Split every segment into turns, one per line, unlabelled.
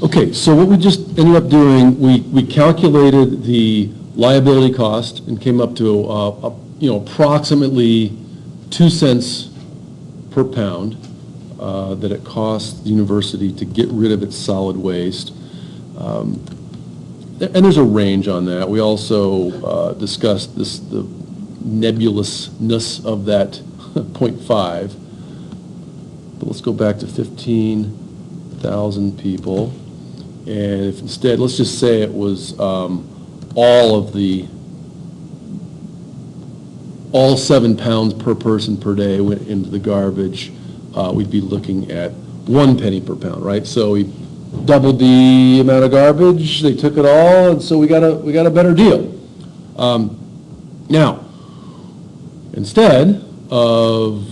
Okay, so what we just ended up doing, we calculated the liability cost and came up to approximately 2 cents per pound that it costs the university to get rid of its solid waste. And there's a range on that. We also discussed the nebulousness of that 0.5. But let's go back to 15,000 people. And if instead, let's just say it was all 7 pounds per person per day went into the garbage, we'd be looking at 1 penny per pound, right? So we doubled the amount of garbage, they took it all, and so we got a better deal. Now, instead of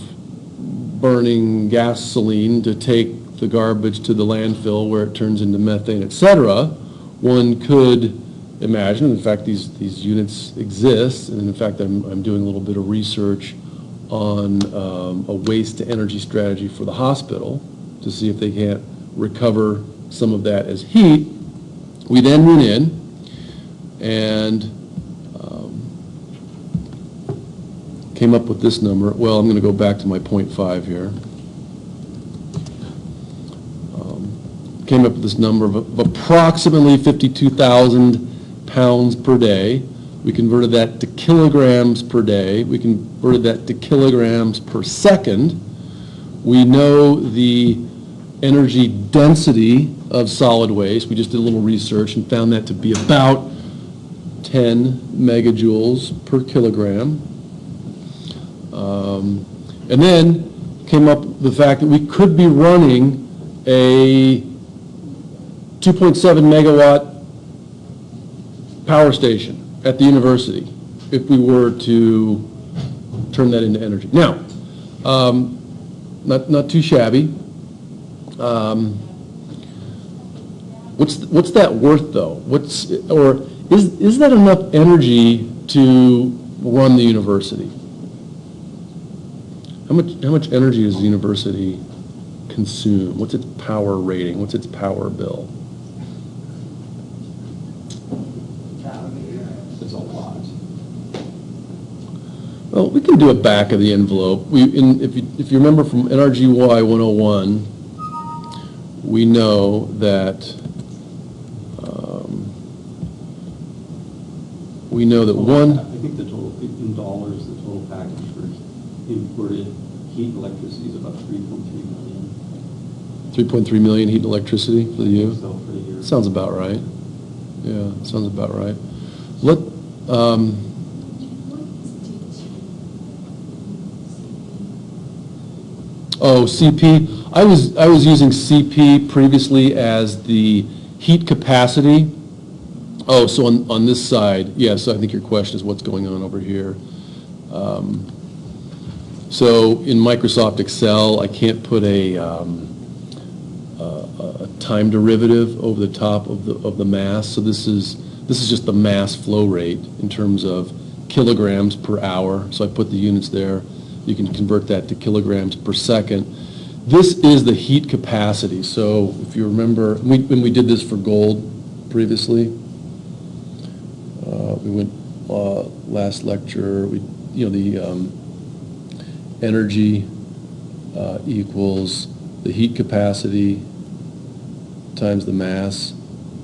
burning gasoline to take the garbage to the landfill where it turns into methane, etc., one could imagine, in fact these units exist, and in fact I'm doing a little bit of research on a waste to energy strategy for the hospital to see if they can't recover some of that as heat. We then went in and came up with this number. Well, I'm going to go back to my 0.5 here. Came up with this number of approximately 52,000 pounds per day. We converted that to kilograms per day. We converted that to kilograms per second. We know the energy density of solid waste. We just did a little research and found that to be about 10 megajoules per kilogram. And then came up with the fact that we could be running a 2.7 megawatt power station at the university if we were to turn that into energy. Now, not too shabby. What's that worth though? Is that enough energy to run the university? How much energy does the university consume? What's its power rating? What's its power bill?
It's a lot.
Well, we can do a back of the envelope. If you remember from NRGY 101, we know that
I think the total in dollars, the total package for imported heat and electricity is about 3.3 million.
3.3 million heat and electricity for the U?
So for the year.
Sounds about right. Yeah, sounds about right. CP. I was using CP previously as the heat capacity. Oh, so on this side, yes, I think your question is what's going on over here. So in Microsoft Excel, I can't put a time derivative over the top of the mass. So this is just the mass flow rate in terms of kilograms per hour. So I put the units there. You can convert that to kilograms per second. This is the heat capacity. So if you remember, when we did this for gold previously, we went last lecture. The energy equals the heat capacity times the mass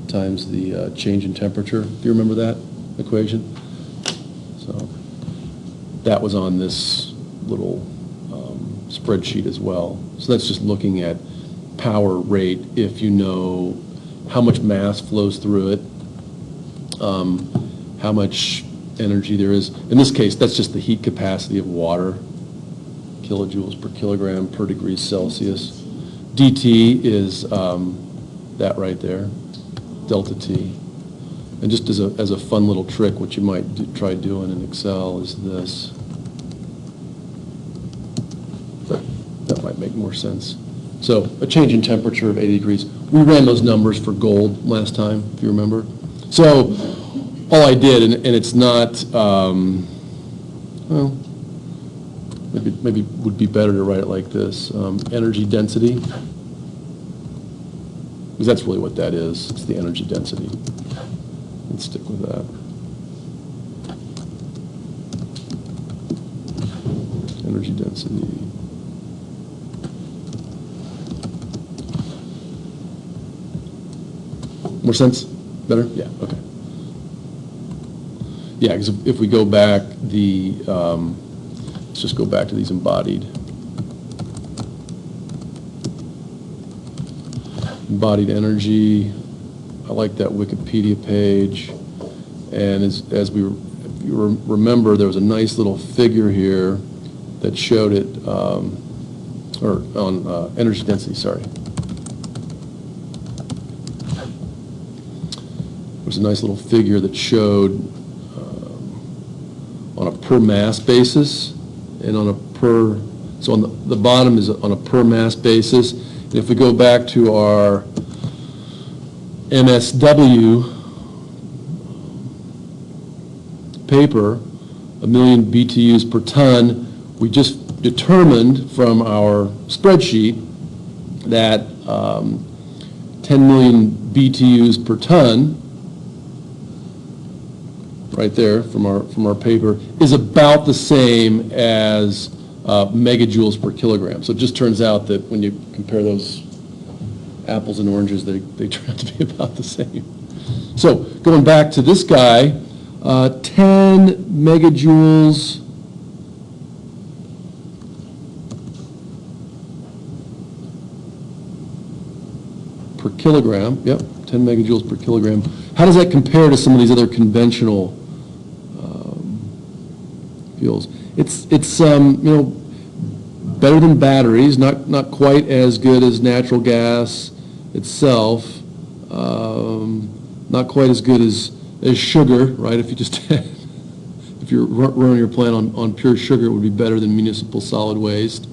times the change in temperature. Do you remember that equation? So that was on this little spreadsheet as well. So that's just looking at power rate if you know how much mass flows through it, how much energy there is. In this case, that's just the heat capacity of water, kilojoules per kilogram per degree Celsius. DT is that right there, delta T. And just as a fun little trick, what you might try doing in Excel is this. That might make more sense. So a change in temperature of 80 degrees. We ran those numbers for gold last time, if you remember. So all I did, and it's not, well, maybe would be better to write it like this. Energy density because that's really what that is. It's the energy density. Let's stick with that. Energy density. More sense? Better? Yeah, okay. Yeah, because if we go back, let's just go back to these embodied energy. I like that Wikipedia page. And as we remember, there was a nice little figure here that showed it, or on energy density, sorry. There was a nice little figure that showed on a per mass basis and on a per, so on the bottom is on a per mass basis. And if we go back to our MSW paper, 1 million BTUs per ton, we just determined from our spreadsheet that 10 million BTUs per ton, right there from our paper, is about the same as megajoules per kilogram. So it just turns out that when you compare those apples and oranges, they turn out to be about the same. So going back to this guy, 10 megajoules per kilogram. Yep, 10 megajoules per kilogram. How does that compare to some of these other conventional fuels? It's better than batteries, not quite as good as natural gas itself, not quite as good as sugar, right? If you just if you're running your plant on pure sugar, it would be better than municipal solid waste.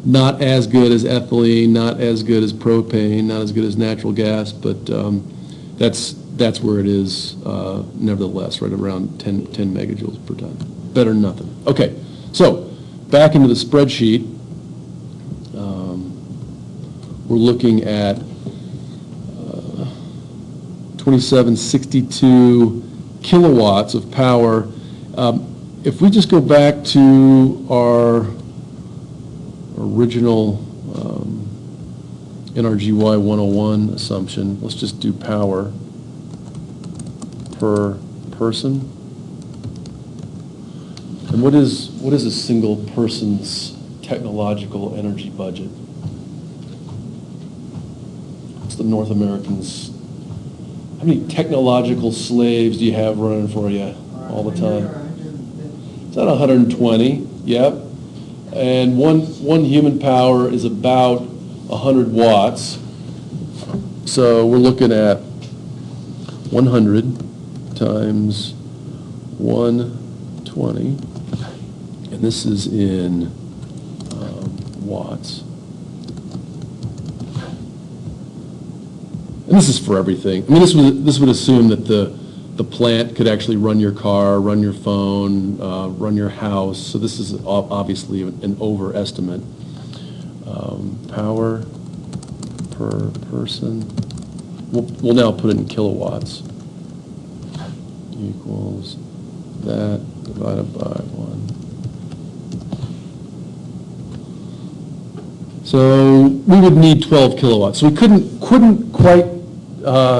Not as good as ethylene, not as good as propane, not as good as natural gas, but that's where it is nevertheless, right around 10 megajoules per ton. Better than nothing. Okay, so back into the spreadsheet. We're looking at 2762 kilowatts of power. If we just go back to our original NRGY 101 assumption, let's just do power per person. And what is a single person's technological energy budget? What's the North Americans? How many technological slaves do you have running for you all the time? Is that 120? Yep. And one human power is about 100 watts. So we're looking at 100 times 120. And this is in watts. And this is for everything. I mean, this would assume that the plant could actually run your car, run your phone, run your house. So this is obviously an overestimate. Power per person. We'll now put it in kilowatts. Equals that divided by 1. So we would need 12 kilowatts. So we couldn't quite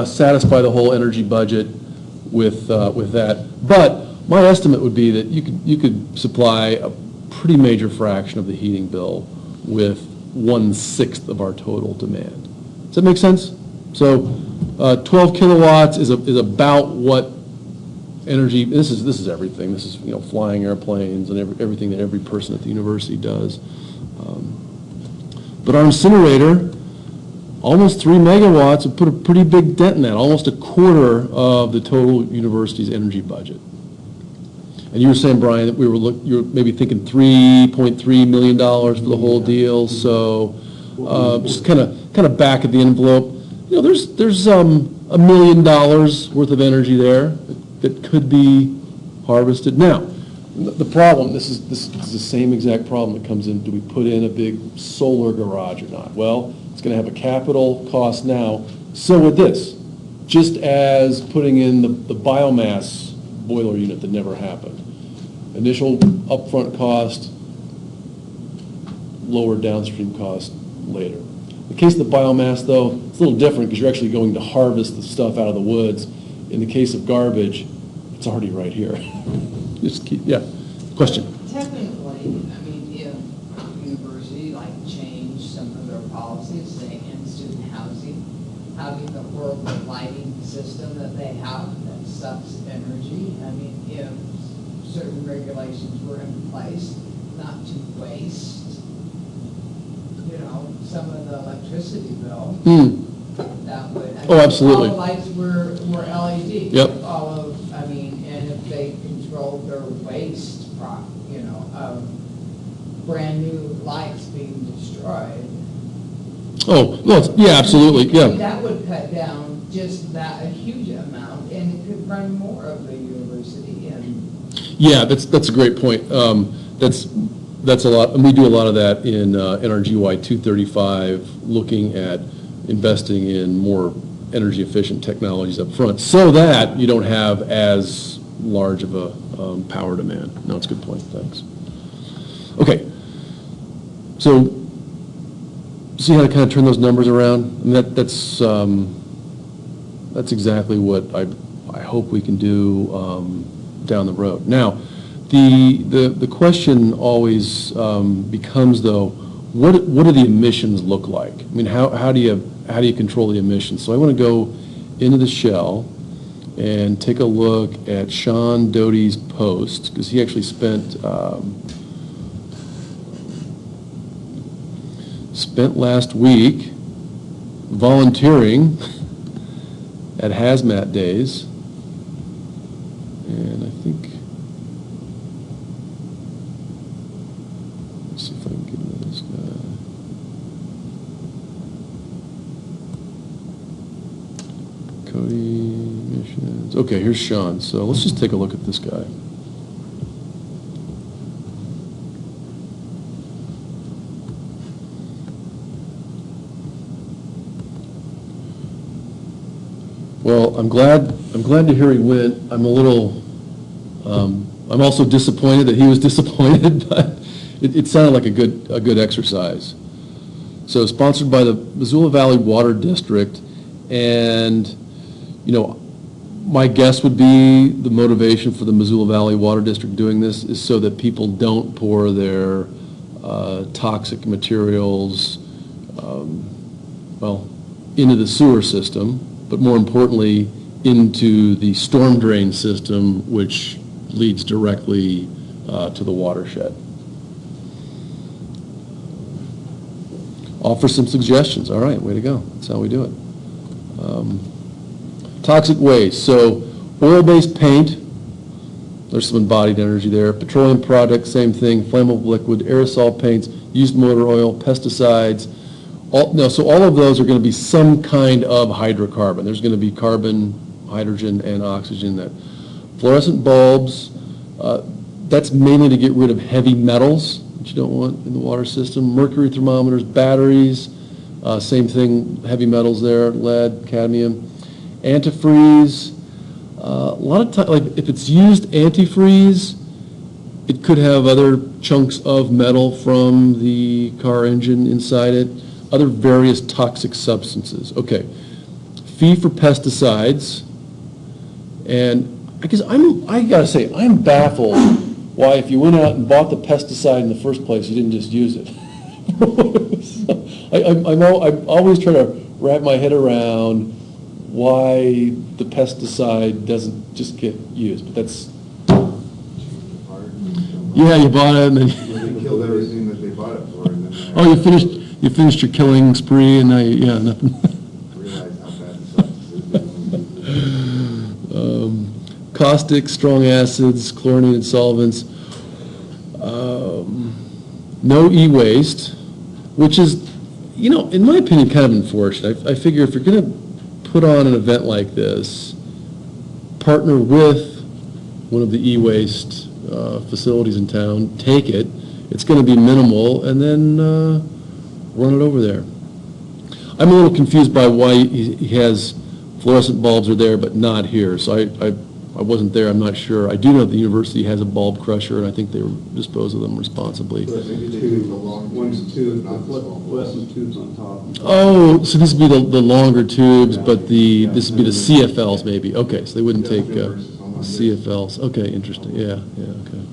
satisfy the whole energy budget with that. But my estimate would be that you could supply a pretty major fraction of the heating bill with 1/6 of our total demand. Does that make sense? So 12 kilowatts is about what energy. This is everything. This is flying airplanes and everything that every person at the university does. But our incinerator, almost 3 megawatts, would put a pretty big dent in that, almost a quarter of the total university's energy budget. And you were saying, Brian, that you were maybe thinking $3.3 million for the whole deal. So just kind of back of the envelope, there's $1 million worth of energy there that could be harvested. Now, the problem, this is the same exact problem that comes in, do we put in a big solar garage or not? Well, It's going to have a capital cost now. So would this, just as putting in the biomass boiler unit that never happened. Initial upfront cost, lower downstream cost later. In the case of the biomass, though, it's a little different because you're actually going to harvest the stuff out of the woods. In the case of garbage, it's already right here. Just keep, yeah. Question?
Technically, I mean, if a university like changed some of their policies, say in student housing, having the horrible lighting system that they have that sucks energy, I mean, if certain regulations were in place not to waste, some of the electricity bill, that would.
Oh, absolutely.
All the lights were LED.
Yep.
And if they controlled their waste, of brand new lights being destroyed.
Oh, well, yeah, absolutely, yeah.
That would cut down just that, a huge amount, and it could run more of the university and.
Yeah, that's a great point. That's a lot, and we do a lot of that in our GY 235, looking at investing in more energy efficient technologies up front, so that you don't have as large of a power demand. No, it's a good point. Thanks. Okay, so see how to kind of turn those numbers around? And that's exactly what I hope we can do down the road. Now, the question always becomes, though, what do the emissions look like? I mean, how do you control the emissions? So I want to go into the shell and take a look at Sean Doty's post, because he actually spent last week volunteering at Hazmat Days, and I think, let's see if I can get into this guy. Cody missions. Okay, here's Sean. So let's just take a look at this guy. Well, I'm glad to hear he went. I'm a little, I'm also disappointed that he was disappointed, but it sounded like a good exercise. So sponsored by the Missoula Valley Water District, and my guess would be the motivation for the Missoula Valley Water District doing this is so that people don't pour their toxic materials, into the sewer system, but more importantly, into the storm drain system, which leads directly to the watershed. Offer some suggestions. All right, way to go. That's how we do it. Toxic waste. So oil-based paint, there's some embodied energy there. Petroleum products, same thing. Flammable liquid, aerosol paints, used motor oil, pesticides. So all of those are going to be some kind of hydrocarbon. There's going to be carbon, hydrogen, and oxygen in that. Fluorescent bulbs, that's mainly to get rid of heavy metals that you don't want in the water system. Mercury thermometers, batteries, same thing, heavy metals there, lead, cadmium. Antifreeze, a lot of times, like if it's used antifreeze, it could have other chunks of metal from the car engine inside it. Other various toxic substances. Okay, fee for pesticides, and I gotta say, I'm baffled why if you went out and bought the pesticide in the first place, you didn't just use it. I'm always trying to wrap my head around why the pesticide doesn't just get used, but that's, yeah, you bought it and then.
They killed everything that they bought it for. And then
Oh, you finished your killing spree, and now nothing.
realized how bad the substance is.
Caustic, strong acids, chlorinated solvents. No e-waste, which is, in my opinion, kind of unfortunate. I figure if you're going to put on an event like this, partner with one of the e-waste facilities in town, take it. It's going to be minimal, and then run it over there. I'm a little confused by why he has fluorescent bulbs are there but not here. So I wasn't there, I'm not sure. I do know the university has a bulb crusher, and I think they dispose of them responsibly.
Maybe they do the long
One's
tubes,
two,
but not the small ones.
fluorescent tubes on top.
Oh, so this would be the longer tubes, but this would be the CFLs maybe. Okay, so they wouldn't take CFLs. Okay, interesting. Yeah, okay.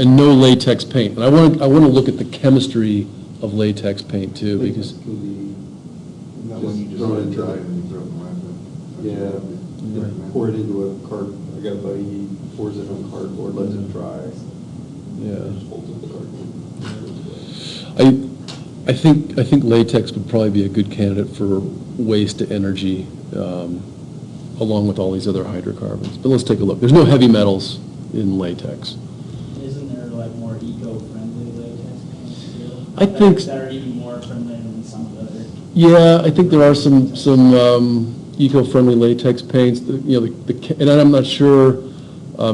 And no latex paint. And I want to look at the chemistry of latex paint too, because
Latex can be
Not when you just
throw
let
it
it
into
dry
the-
and you throw it in the landfill.
Yeah, pour it into a card, I got a buddy, he pours it on cardboard, lets it dry.
yeah.
Just holds up the cardboard.
I think latex would probably be a good candidate for waste to energy, along with all these other hydrocarbons. But let's take a look. There's no heavy metals in latex.
Isn't there like more eco-friendly latex paints too?
I think-
That are even more friendly than some of the other.
Yeah, I think there are some eco-friendly latex paints. And I'm not sure,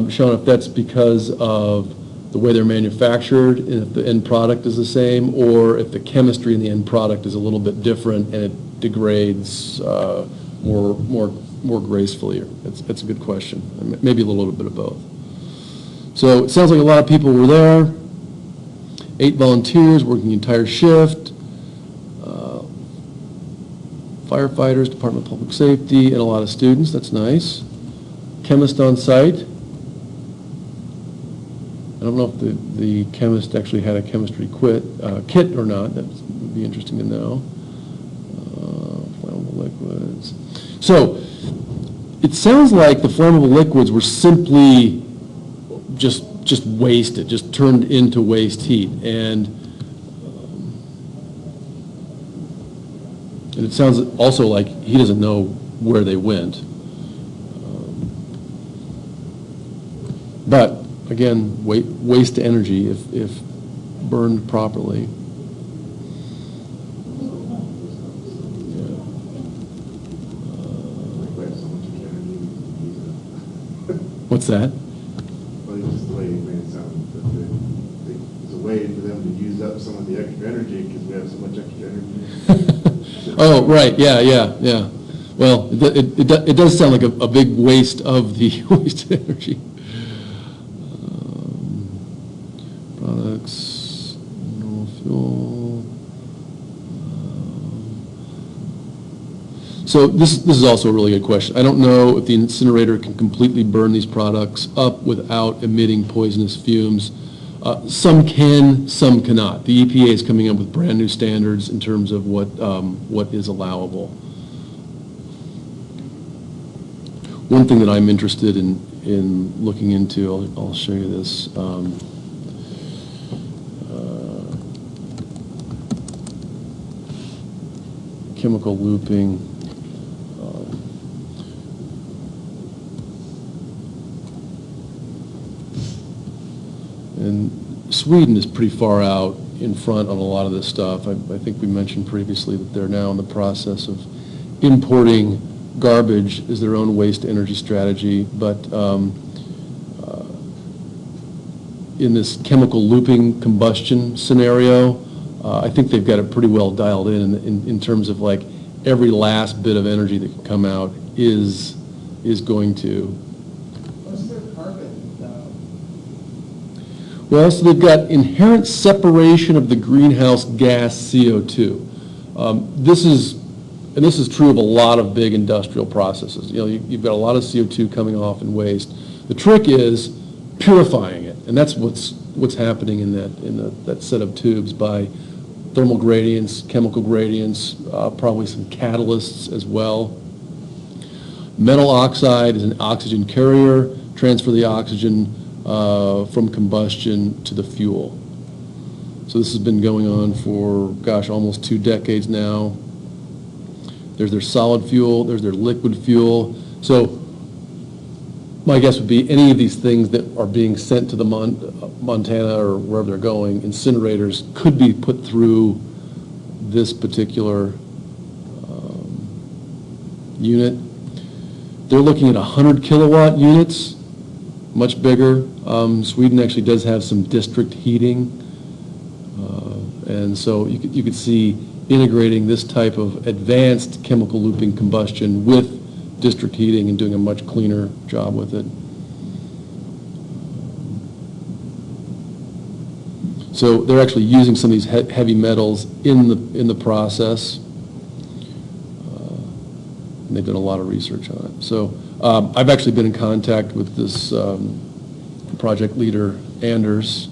Sean, if that's because of the way they're manufactured, and if the end product is the same, or if the chemistry in the end product is a little bit different and it degrades more gracefully. That's a good question. Maybe a little bit of both. So it sounds like a lot of people were there. 8 volunteers working the entire shift. Firefighters, Department of Public Safety, and a lot of students. That's nice. Chemist on site. I don't know if the chemist actually had a chemistry kit or not. That would be interesting to know. Flammable liquids. So it sounds like the flammable liquids were simply just wasted, just turned into waste heat, and it sounds also like he doesn't know where they went. But again, waste energy if burned properly.
Like, we have so much energy, we use it.
What's that?
Well, it's just the way you made it sound. It's a way for them to use up some of the extra energy because we have so much extra energy.
Oh, right, yeah. Well, it does sound like a big waste of the waste energy. Products, mineral fuel. So this is also a really good question. I don't know if the incinerator can completely burn these products up without emitting poisonous fumes. Some can, some cannot. The EPA is coming up with brand new standards in terms of what is allowable. One thing that I'm interested in looking into, I'll show you this. Chemical looping. And Sweden is pretty far out in front on a lot of this stuff. I think we mentioned previously that they're now in the process of importing garbage as their own waste energy strategy, but in this chemical looping combustion scenario, I think they've got it pretty well dialed in terms of like every last bit of energy that can come out is going to.
What's their carbon, though?
Well, so they've got inherent separation of the greenhouse gas CO2. This is true of a lot of big industrial processes. You've got a lot of CO2 coming off in waste. The trick is purifying it, and that's what's happening in that set of tubes by thermal gradients, chemical gradients, probably some catalysts as well. Metal oxide is an oxygen carrier. Transfer the oxygen from combustion to the fuel. So this has been going on for, almost 2 decades now. There's their solid fuel, there's their liquid fuel. So my guess would be any of these things that are being sent to the Montana or wherever they're going, incinerators could be put through this particular unit. They're looking at 100 kilowatt units, much bigger. Sweden actually does have some district heating. And so you could see integrating this type of advanced chemical looping combustion with district heating and doing a much cleaner job with it. So they're actually using some of these heavy metals in the process. And they've done a lot of research on it. So I've actually been in contact with this project leader, Anders,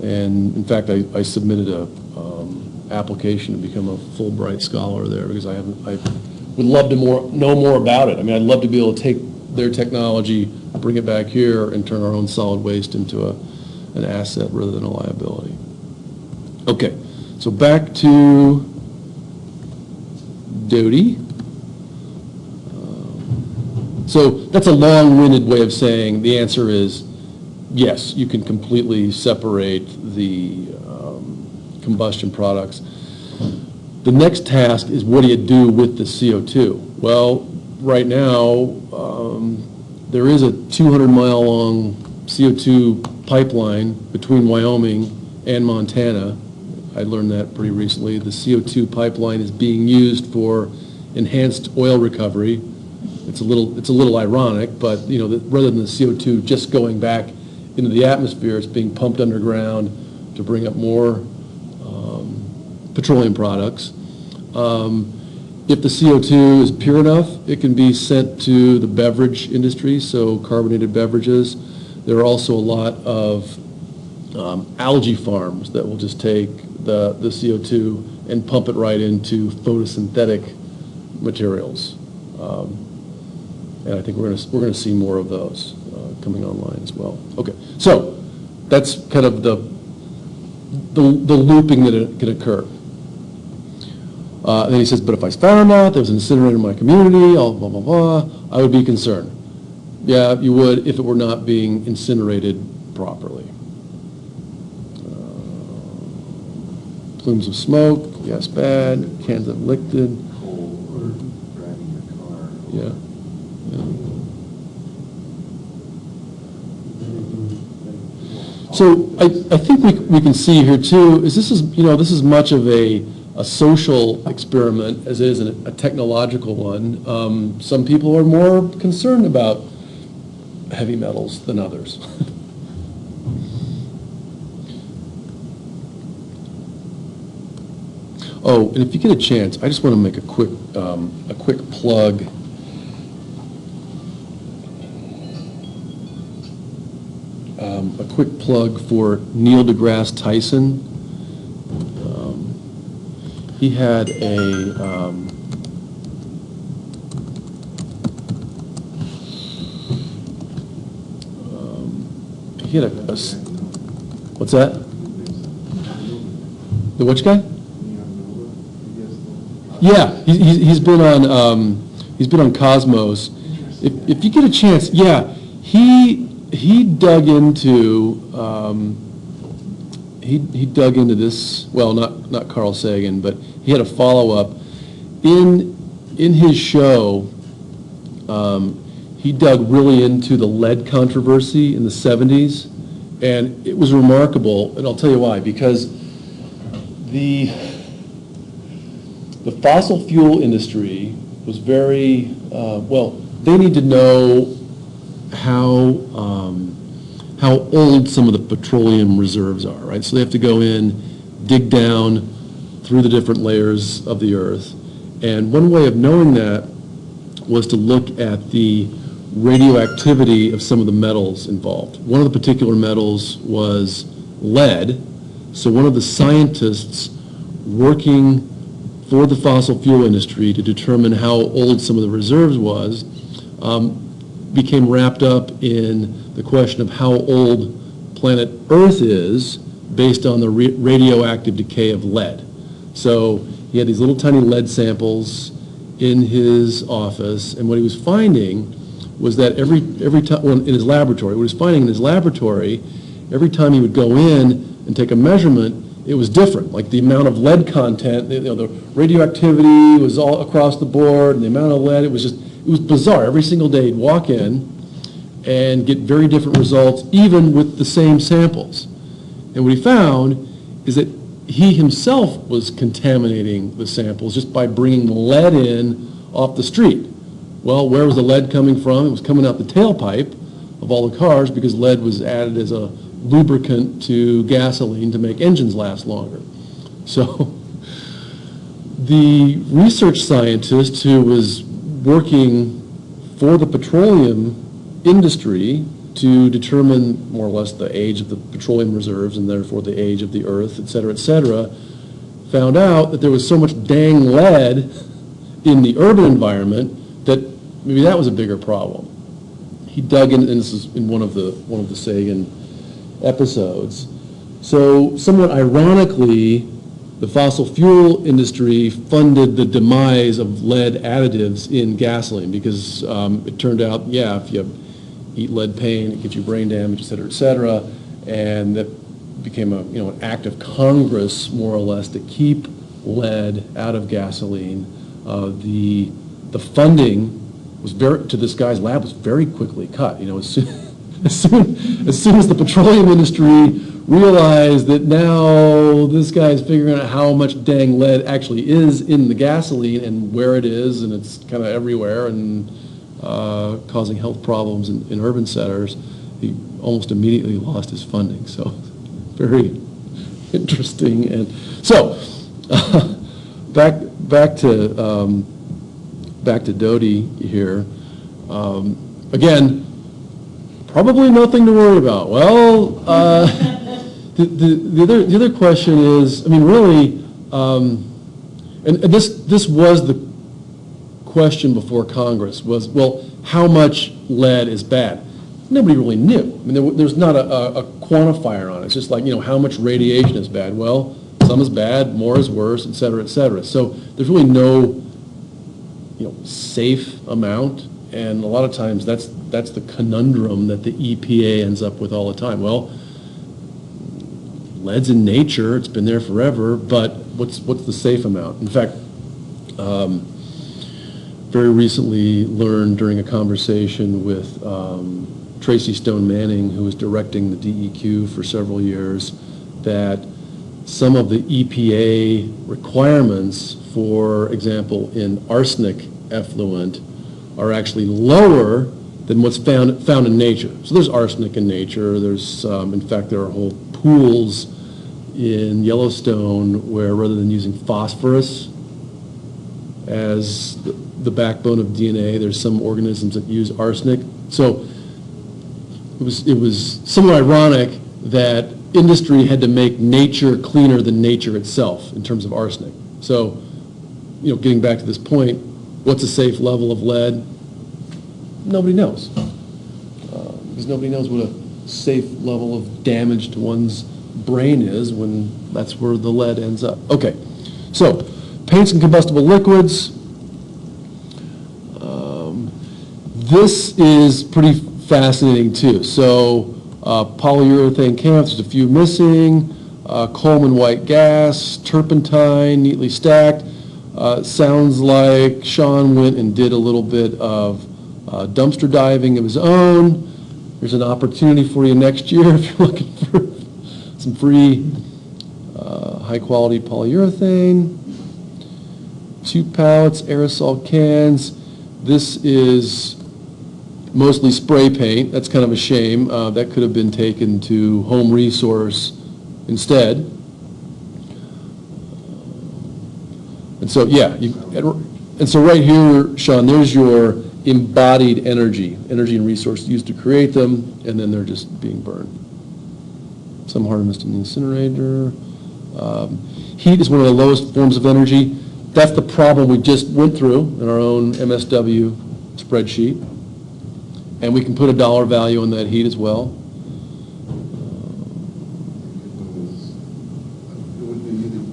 and in fact I submitted a application to become a Fulbright scholar there because I would love to know more about it. I mean, I'd love to be able to take their technology, bring it back here, and turn our own solid waste into an asset rather than a liability. Okay, so back to Doty. So that's a long-winded way of saying the answer is yes, you can completely separate the combustion products. The next task is what do you do with the CO2? Well, right now, there is a 200-mile-long CO2 pipeline between Wyoming and Montana. I learned that pretty recently. The CO2 pipeline is being used for enhanced oil recovery. It's a little ironic, but rather than the CO2 just going back into the atmosphere, it's being pumped underground to bring up more petroleum products. If the CO2 is pure enough, it can be sent to the beverage industry, so carbonated beverages. There are also a lot of algae farms that will just take the CO2 and pump it right into photosynthetic materials. And I think we're going to see more of those coming online as well. Okay, so that's kind of the looping that can occur. And then he says, but if I found out there was an incinerator in my community, all blah, blah, blah, I would be concerned. Yeah, you would if it were not being incinerated properly. Plumes of smoke, yes, bad, cans of liquid.
Coal or driving your car.
Yeah. So I think we can see here too is this is much of a social experiment as it is a technological one. Some people are more concerned about heavy metals than others. Oh, and if you get a chance, I just want to make a quick plug. A quick plug for Neil deGrasse Tyson. He had what's that? The which guy? Yeah, he's been on Cosmos. If you get a chance, yeah, he dug into this. Well, not Carl Sagan, but he had a follow-up in his show. He dug really into the lead controversy in the 70s, and it was remarkable. And I'll tell you why. Because the fossil fuel industry was very well. They need to know how old some of the petroleum reserves are, right? So they have to go in, dig down through the different layers of the earth. And one way of knowing that was to look at the radioactivity of some of the metals involved. One of the particular metals was lead. So one of the scientists working for the fossil fuel industry to determine how old some of the reserves was became wrapped up in the question of how old planet Earth is based on the radioactive decay of lead. So he had these little tiny lead samples in his office, and what he was finding was that every time in his laboratory, what he was finding in his laboratory, every time he would go in and take a measurement, it was different. Like the amount of lead content, the radioactivity was all across the board, and the amount of lead, it was bizarre. Every single day he'd walk in and get very different results, even with the same samples. And what he found is that he himself was contaminating the samples just by bringing lead in off the street. Well, where was the lead coming from? It was coming out the tailpipe of all the cars because lead was added as a lubricant to gasoline to make engines last longer. So the research scientist who was working for the petroleum industry to determine more or less the age of the petroleum reserves and therefore the age of the earth, et cetera, found out that there was so much dang lead in the urban environment that maybe that was a bigger problem. He dug in, and this is in one of the Sagan episodes. So somewhat ironically, the fossil fuel industry funded the demise of lead additives in gasoline because it turned out, yeah, if you eat lead paint, it gives you brain damage, et cetera, and that became an act of Congress, more or less, to keep lead out of gasoline. The funding was to this guy's lab was very quickly cut. As soon as the petroleum industry realized that now this guy's figuring out how much dang lead actually is in the gasoline and where it is, and it's kind of everywhere and causing health problems in urban centers, he almost immediately lost his funding. So very interesting. And so back to Doty here. Again, probably nothing to worry about. Well, the other question is, I mean, really, and this was the question before Congress was, well, how much lead is bad? Nobody really knew. I mean, there's not a quantifier on it. It's just like, how much radiation is bad? Well, some is bad, more is worse, et cetera, et cetera. So there's really no, safe amount, and a lot of times that's the conundrum that the EPA ends up with all the time. Well, lead's in nature, it's been there forever, but what's the safe amount? In fact, very recently learned during a conversation with Tracy Stone Manning, who was directing the DEQ for several years, that some of the EPA requirements, for example, in arsenic effluent, are actually lower than what's found in nature. So there's arsenic in nature. There's, in fact, there are whole pools in Yellowstone where rather than using phosphorus as the backbone of DNA, there's some organisms that use arsenic. So it was somewhat ironic that industry had to make nature cleaner than nature itself in terms of arsenic. So, getting back to this point, what's a safe level of lead? Nobody knows. Because nobody knows what a safe level of damage to one's brain is when that's where the lead ends up. Okay, so paints and combustible liquids. This is pretty fascinating too. So polyurethane cans, there's a few missing. Coleman white gas, turpentine, neatly stacked. Sounds like Sean went and did a little bit of dumpster diving of his own. There's an opportunity for you next year if you're looking for some free high-quality polyurethane. 2 pallets, aerosol cans. This is mostly spray paint. That's kind of a shame. That could have been taken to Home Resource instead. And so, yeah, and so right here, Sean, there's your embodied energy and resources used to create them, and then they're just being burned. Some harvested in the incinerator. Heat is one of the lowest forms of energy. That's the problem we just went through in our own MSW spreadsheet. And we can put a dollar value on that heat as well.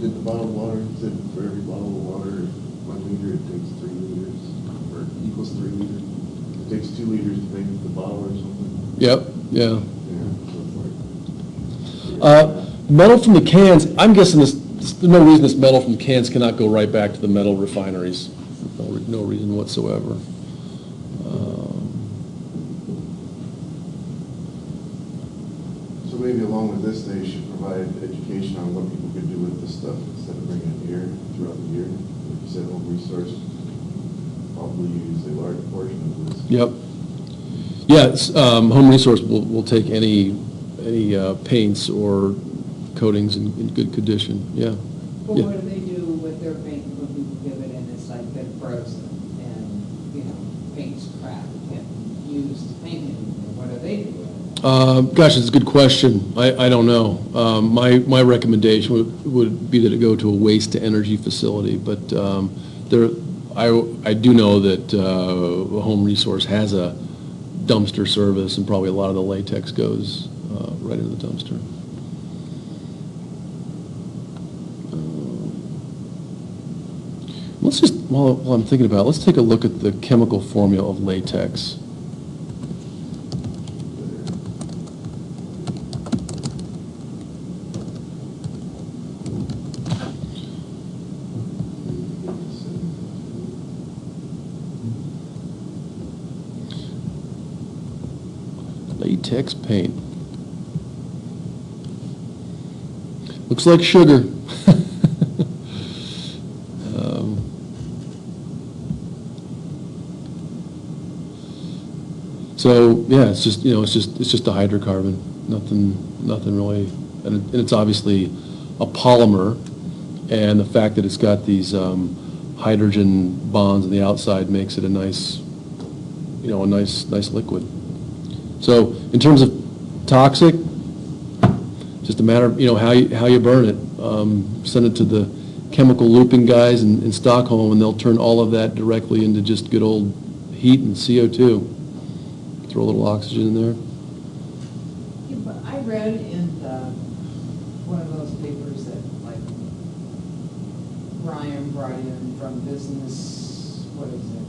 Did the bottled water, said for every bottle of water, 1 liter, it takes 3 liters, or equals 3 liters. It takes 2 liters to make the bottle or something.
Yep, yeah.
Yeah, so it's
Metal from the cans, I'm guessing there's no reason this metal from the cans cannot go right back to the metal refineries. No reason whatsoever.
So maybe along with this, they should provide education on what people could do with this stuff instead of bringing it here throughout the year. Like you said, home resource probably use a large portion of this.
Yep. Yeah, home resource will take any paints or coatings in good condition, yeah.
Well,
Yeah.
what do they do with their paint when people give it and it's like been frozen and, paint's cracked, can't use to paint anything? What do they do with it?
Gosh, it's a good question. I don't know. My recommendation would be that it go to a waste-to-energy facility, but I do know that Home Resource has a dumpster service, and probably a lot of the latex goes right into the dumpster. Let's just, while I'm thinking about it, let's take a look at the chemical formula of latex. Latex paint. Looks like sugar. So yeah, it's just it's just a hydrocarbon. Nothing really, and it's obviously a polymer, and the fact that it's got these hydrogen bonds on the outside makes it a nice, a nice liquid. So in terms of toxic, just a matter of how you burn it. Send it to the chemical looping guys in Stockholm, and they'll turn all of that directly into just good old heat and CO2. Throw a little oxygen in there.
Yeah, but I read in one of those papers that Brian brought in from business, what is it?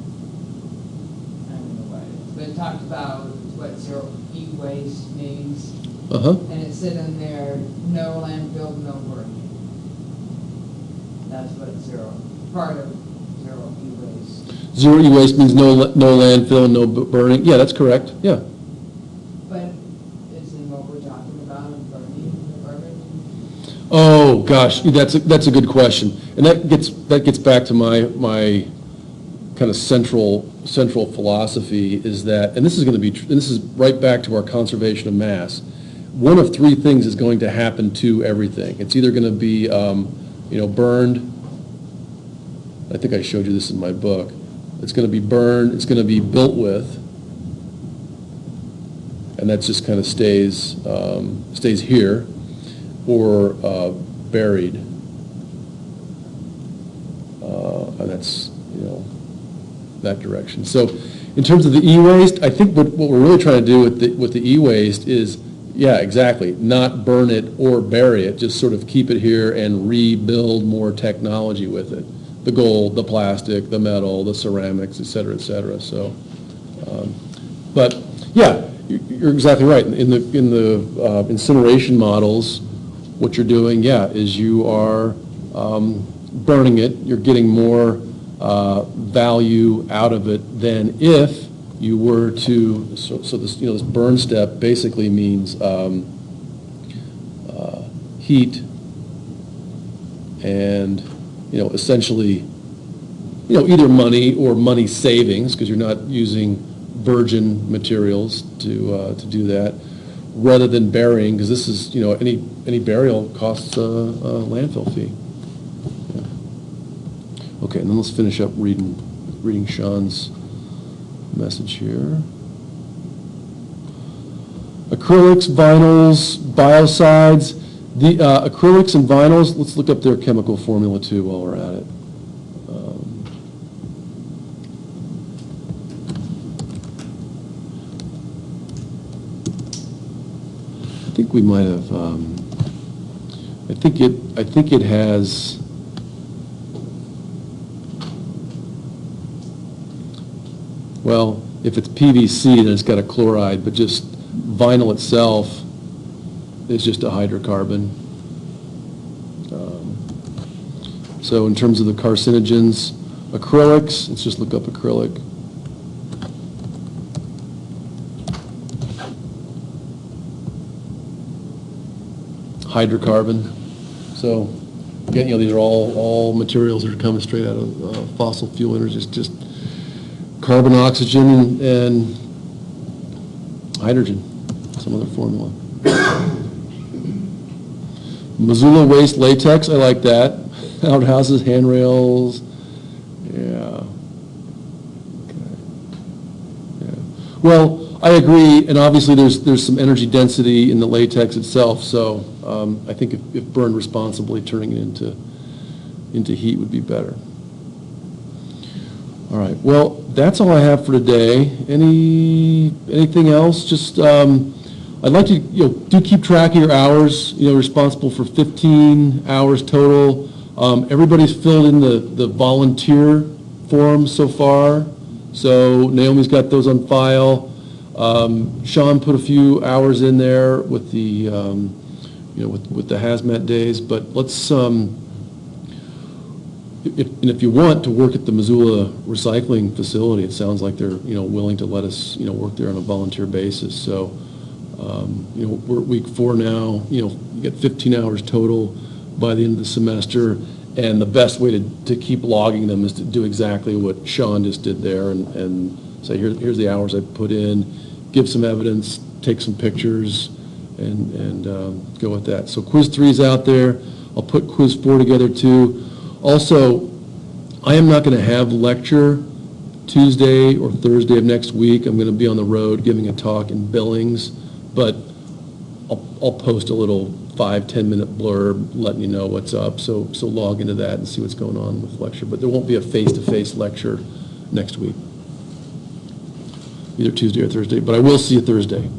I don't know what it is, but it talked about what zero e-waste means. And it said in there, no landfill, no burning. That's what part of zero e-waste.
Zero e-waste means no landfill, no burning. Yeah, that's correct. Yeah.
But isn't what we're talking about burning the garbage?
Oh gosh, that's a good question, and that gets back to my kind of central philosophy is that, and this is right back to our conservation of mass. One of three things is going to happen to everything. It's either going to be burned. I think I showed you this in my book. It's going to be burned. It's going to be built with, and that just kind of stays here, or buried, and that's that direction. So, in terms of the e-waste, I think what we're really trying to do with the e-waste is, yeah, exactly, not burn it or bury it. Just sort of keep it here and rebuild more technology with it. The gold, the plastic, the metal, the ceramics, et cetera, et cetera. So, but yeah, you're exactly right. In the incineration models, what you're doing, is you are burning it. You're getting more value out of it than if you were to. So this this burn step basically means heat and essentially either money or money savings, because you're not using virgin materials to do that, rather than burying, because this is any burial costs a landfill fee. Yeah. Okay, and then let's finish up reading Sean's message here. Acrylics, vinyls, biocides. The acrylics and vinyls, let's look up their chemical formula too while we're at it. I think we might have. I think it has. Well, if it's PVC, then it's got a chloride, but just vinyl itself is just a hydrocarbon. So in terms of the carcinogens, acrylics, let's just look up acrylic. hydrocarbon. So, again, these are all materials that are coming straight out of fossil fuel energies, just carbon, oxygen, and hydrogen, some other formula. Missoula waste latex, I like that. Outhouses, handrails, yeah. Okay. Yeah. Well, I agree, and obviously there's some energy density in the latex itself, so I think if burned responsibly, turning it into heat would be better. All right, well, that's all I have for today. Anything else? Just I'd like to do keep track of your hours. Responsible for 15 hours total. Everybody's filled in the volunteer forms so far, so Naomi's got those on file. Sean put a few hours in there with the with the hazmat days, but let's if you want to work at the Missoula recycling facility, it sounds like they're willing to let us work there on a volunteer basis. So we're at week 4 now. You get 15 hours total by the end of the semester, and the best way to keep logging them is to do exactly what Sean just did there and say here's the hours I put in, give some evidence, take some pictures, and go with that. So quiz 3 is out there. I'll put quiz 4 together too. Also, I am not going to have lecture Tuesday or Thursday of next week. I'm going to be on the road giving a talk in Billings, but I'll post a little 5-10 minute blurb letting you know what's up. So log into that and see what's going on with lecture. But there won't be a face-to-face lecture next week, either Tuesday or Thursday. But I will see you Thursday.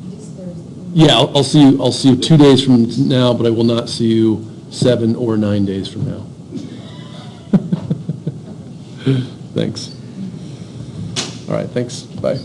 This Thursday.
Yeah, I'll see you. I'll see you 2 days from now, but I will not see you 7 or 9 days from now. Thanks. All right, thanks. Bye.